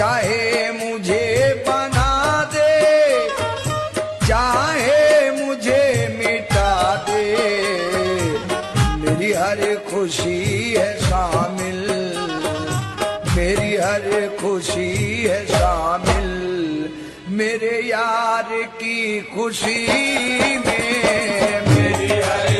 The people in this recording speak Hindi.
चाहे मुझे बना दे, चाहे मुझे मिटा दे, मेरी हर खुशी है शामिल, मेरी हर खुशी है शामिल, मेरे यार की खुशी में मेरी हर